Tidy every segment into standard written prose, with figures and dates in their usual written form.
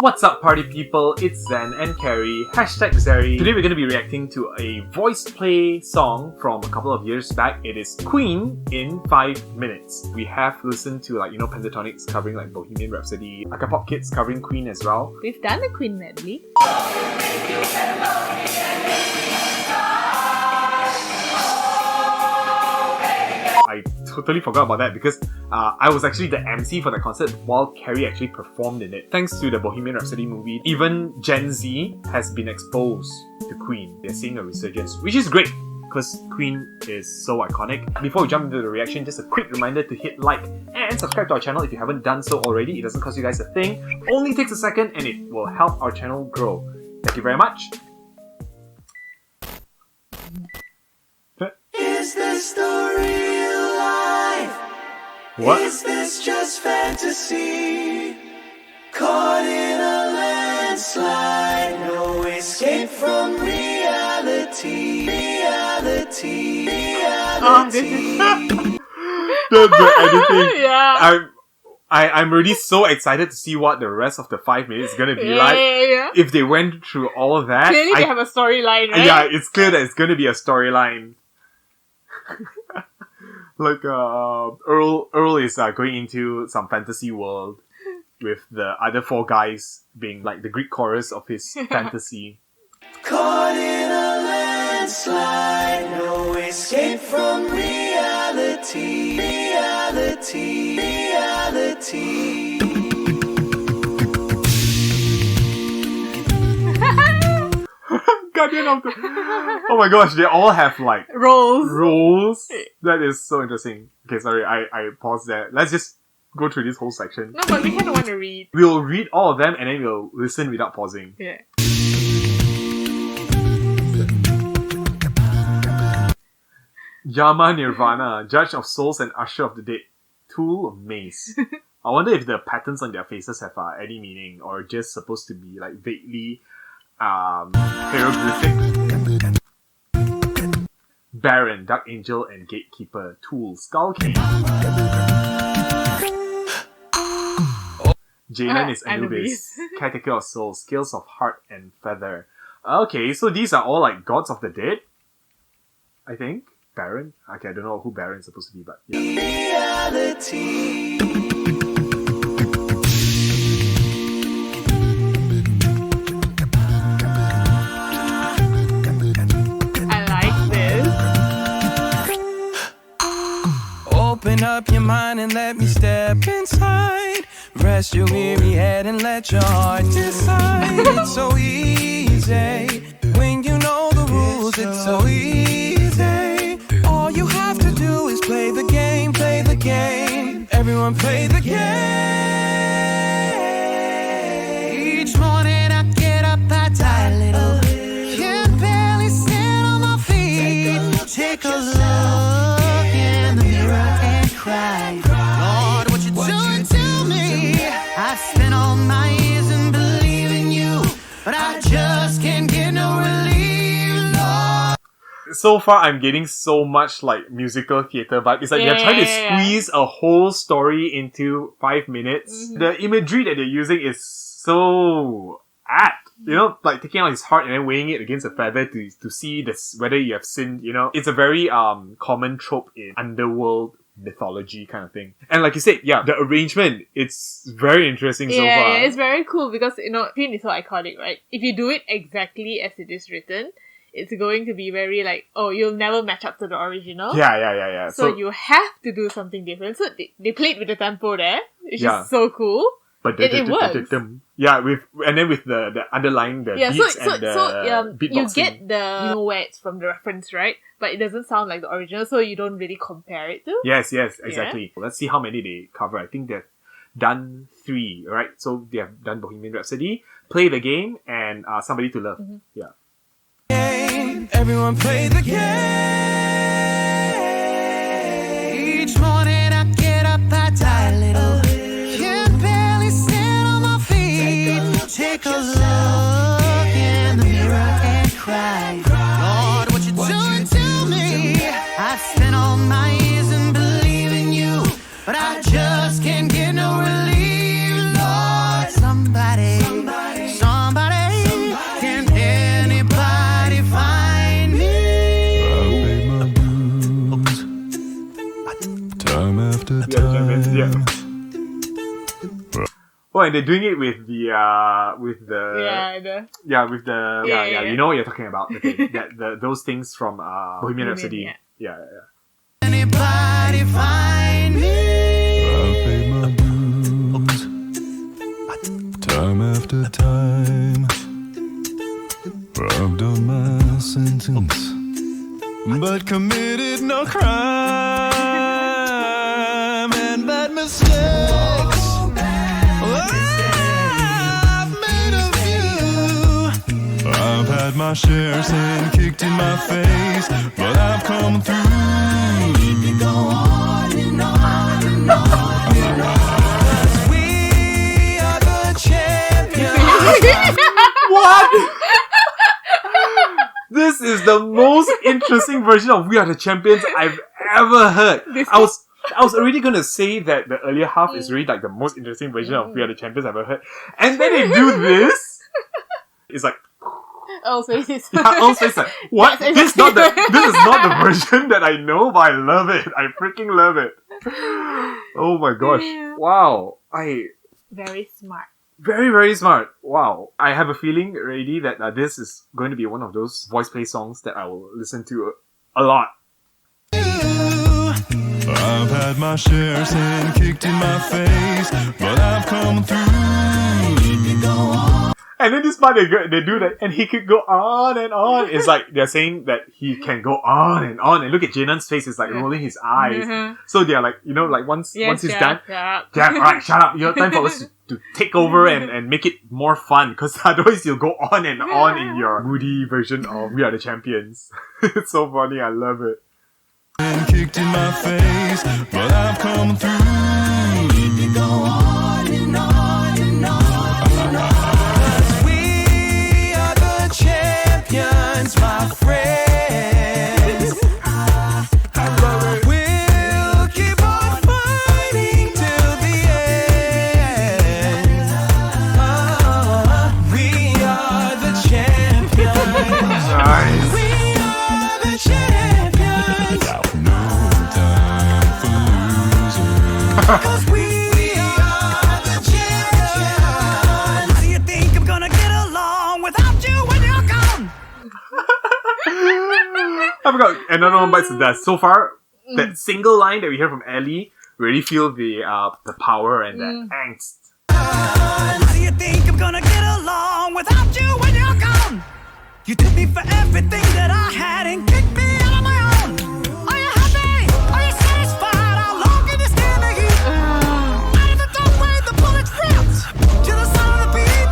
What's up, party people? It's Zen and Carrie, #Zeri. Today we're going to be reacting to a VoicePlay song from a couple of years back. It is Queen in 5 minutes. We have listened to Pentatonics covering Bohemian Rhapsody, Acapop Kids covering Queen as well. We've done a Queen medley. I totally forgot about that because I was actually the MC for the concert while Carrie actually performed in it. Thanks to the Bohemian Rhapsody movie, even Gen Z has been exposed to Queen. They're seeing a resurgence, which is great because Queen is so iconic. Before we jump into the reaction, just a quick reminder to hit like and subscribe to our channel if you haven't done so already. It doesn't cost you guys a thing, only takes a second and it will help our channel grow. Thank you very much. Is this story alive? What? Is this just fantasy? Caught in a landslide, no escape from reality. Reality. The editing. Yeah. I'm really so excited to see what the rest of the 5 minutes is gonna be like. Yeah. If they went through all of that. Clearly they have a storyline, right? Yeah, it's clear that it's gonna be a storyline. Earl is going into some fantasy world with the other 4 guys being like the Greek chorus of his fantasy. Caught in a landslide, no escape from reality. Reality. Reality. Guardian of the... Oh my gosh, they all have Roles. That is so interesting. Okay, sorry, I paused there. Let's just go through this whole section. No, but we kind of want to read. We'll read all of them and then we'll listen without pausing. Yeah. Yama Nirvana, Judge of Souls and Usher of the Dead, Tool of Mace. I wonder if the patterns on their faces have any meaning or just supposed to be vaguely hieroglyphic. Baron, Dark Angel and Gatekeeper, Tool, Skull King. Jalen is Anubis, Caretaker of Souls, Scales of Heart and Feather. Okay, so these are all gods of the dead, I think. Baron? Okay, I don't know who Baron is supposed to be, but yeah. Reality. Open up your mind and let me step inside. Rest your weary head and let your heart decide. It's so easy when you know the rules. It's so easy. All you have to do is play the game, play the game. Everyone play the game. Each morning I get up, I die a little. Can barely stand on my feet. Take a look in the mirror and cry. Lord, what you doing to me? I spent all my years in believing you, but I just can't get no relief, Lord. So far, I'm getting so much musical theatre vibe. It's they're trying to squeeze a whole story into 5 minutes. Mm-hmm. The imagery that they're using is so apt. Taking out his heart and then weighing it against a feather to see this whether you have sinned. It's a very common trope in underworld mythology kind of thing. And like you said, yeah, the arrangement, it's very interesting so far. Yeah, it's very cool because Queen is so iconic, right? If you do it exactly as it is written, it's going to be very you'll never match up to the original. Yeah. So you have to do something different. So they played with the tempo there, which is so cool. But it works. Yeah, with the underlying the beats and the beatboxing. You get the where it's from the reference, right? But it doesn't sound like the original, so you don't really compare it to. Yes, exactly. Yeah. Let's see how many they cover. I think they've done 3, right? So they have done Bohemian Rhapsody, Play the Game, and Somebody to Love. Mm-hmm. Yeah. Everyone play the game. Each morning I get up, I die a little. Can barely stand on my feet. Take a look in the mirror and cry. Lord, what you doing to me? I spent all my years in believing you, but I just can't get no relief, Lord. Somebody Champions. time. Yeah. Oh, and they're doing it with the Yeah, with the Yeah. you know what you're talking about. Okay, those things from Bohemian Rhapsody. yeah. Yeah. Anybody find me? I've paid my dues, time after time. I've done my sentence, but committed no crime and bad mistakes. I've made a few. I've had my share, sin kicked in my face, but I've come through. Go on and on and on and on. We are the champions. What? This is the most interesting version of We Are the Champions I've ever heard. I was already gonna say that the earlier half is really like the most interesting version of We Are the Champions I've ever heard, and then they do this. It's like, Oh, so it's also it's like, what? This is not the version that I know, but I love it. I freaking love it. Oh my gosh! Yeah. Wow, very smart. very, very smart. Wow. I have a feeling already that this is going to be one of those VoicePlay songs that I will listen to a lot. I've had my share, sin kicked in my face, but I've come through. And then this part they do that, and he could go on and on. It's like they're saying that he can go on and on. And look at Janan's face; it's like rolling his eyes. So they're like, like once he's done, Yeah. alright, shut up. Time for us to take over and make it more fun. Because otherwise you'll go on and on in your moody version of We Are the Champions. It's so funny. I love it. Sin kicked in my face, but I've come through. Go on and on and on and on. Champions, my friends. We'll keep on fighting till the end. We are the champions. Nice. We are the champions. No time for losers. 'Cause we are the champions. How do you think I'm gonna get along without you when you're gone? I forgot another one bites the dust. So far, that single line that we hear from Ellie, we really feel the power and the angst. How do you think I'm gonna get along without you when you're gone? You took me for everything that I had and kicked me out on my own. Are you happy? Are you satisfied? How long can you stand the heat? Out of the doorway, the bullets ripped to the sound of the beat.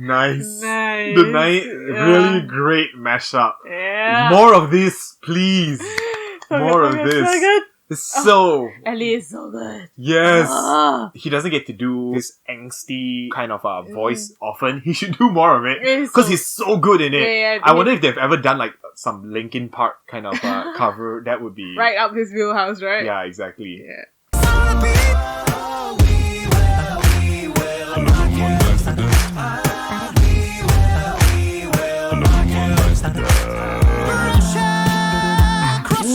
Nice. Nice. The night, really great mashup. Yeah. More of this, please. More of this. So good. It's so Ellie is so good. yes. Ah. He doesn't get to do this angsty kind of voice often. He should do more of it It's because so- he's so good in it. Yeah, I wonder if they've ever done like some Linkin Park kind of cover. That would be Right up his wheelhouse, right? Yeah, exactly. Yeah.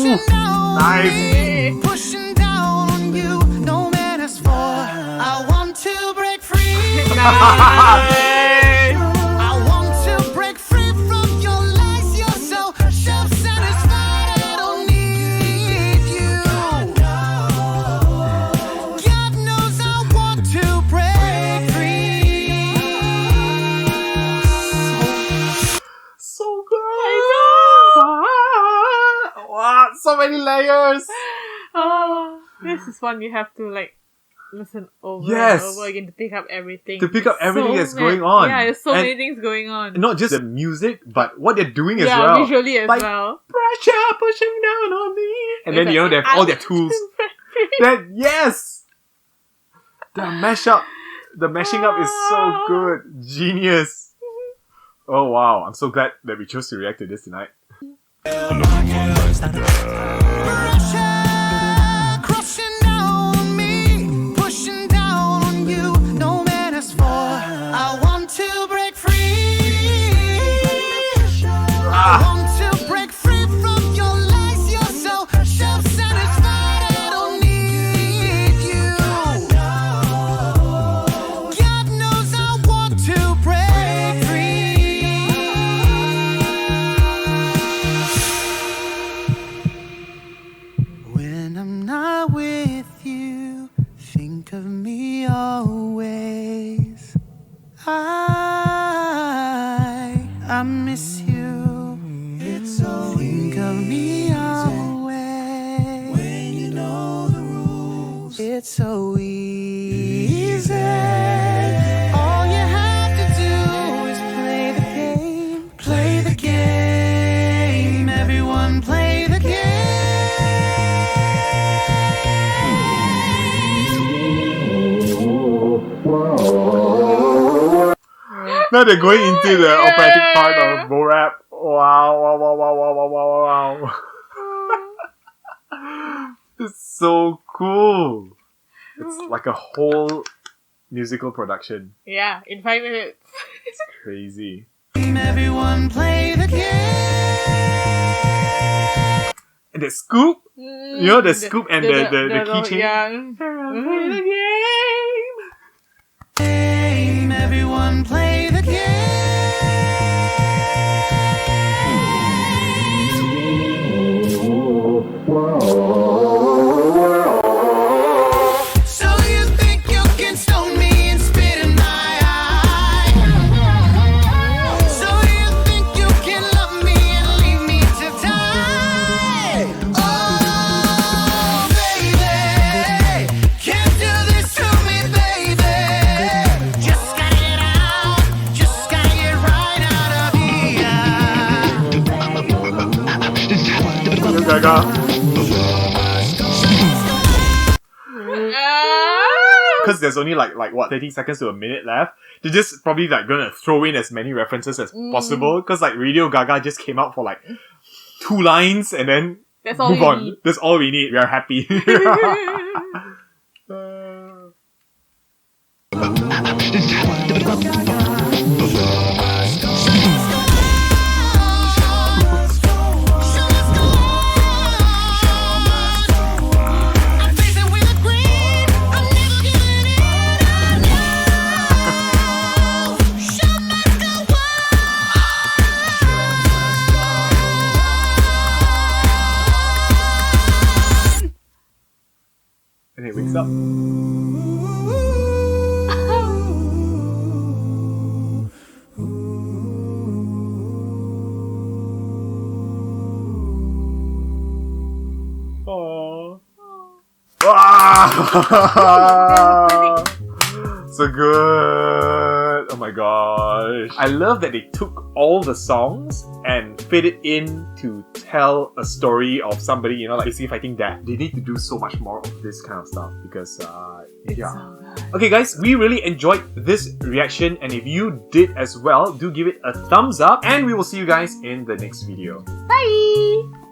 Nice. Pushing down on you, no man is for. I want to break free. Nice. I want to break free from your lies. You're so self-satisfied. I don't need you. God knows I want to break free. So good. Wow, so many layers. Oh, this is one you have to like listen over Yes. and over again to pick up everything. To pick up everything that's many- going on. Yeah, there's so And many things going on. Not just the music, but what they're doing as yeah, well. visually as Like, well. Pressure pushing down on me. And then It's they like, have all their tools. That yes, the mashing up is so good, genius. Oh wow, I'm so glad that we chose to react to this tonight. Crushing down on me, pushing down on you. No man is for. I want to break free. I want to break free from your lies. You're I'm not with you, think of me always. I miss you. It's so Think of me always. when you know the rules. It's so easy. All you have to do is play the game. Play the game. Everyone play the game. Now they're going into the operatic part of Bo Rap. Wow, wow, wow, wow, wow, wow, wow, wow. It's so cool. It's like a whole musical production. Yeah, in 5 minutes. It's crazy. Everyone play the game. And the scoop, you know, the scoop and the keychain. Yeah. Play the game. Game. Everyone play the game. So you think you can stone me and spit in my eye? So you think you can love me and leave me to die? Oh, baby, can't do this to me, baby. Just gotta get out, just gotta get right out of here. Yo, Gaga. Because there's only like what 30 seconds to a minute left, they're just probably like gonna throw in as many references as possible. Because like Radio Gaga just came out for like 2 lines and then That's all move we on. need. That's all we need. We are happy. I'm facing with a green. I'm never giving in. I know. Show must go on. And it wakes up. Aww. Wow! So good. Oh my gosh. I love that they took all the songs and fit it in to tell a story of somebody, you know, like basically fighting that. They need to do so much more of this kind of stuff because, yeah. Okay guys, we really enjoyed this reaction, and if you did as well, do give it a thumbs up, and we will see you guys in the next video. Bye!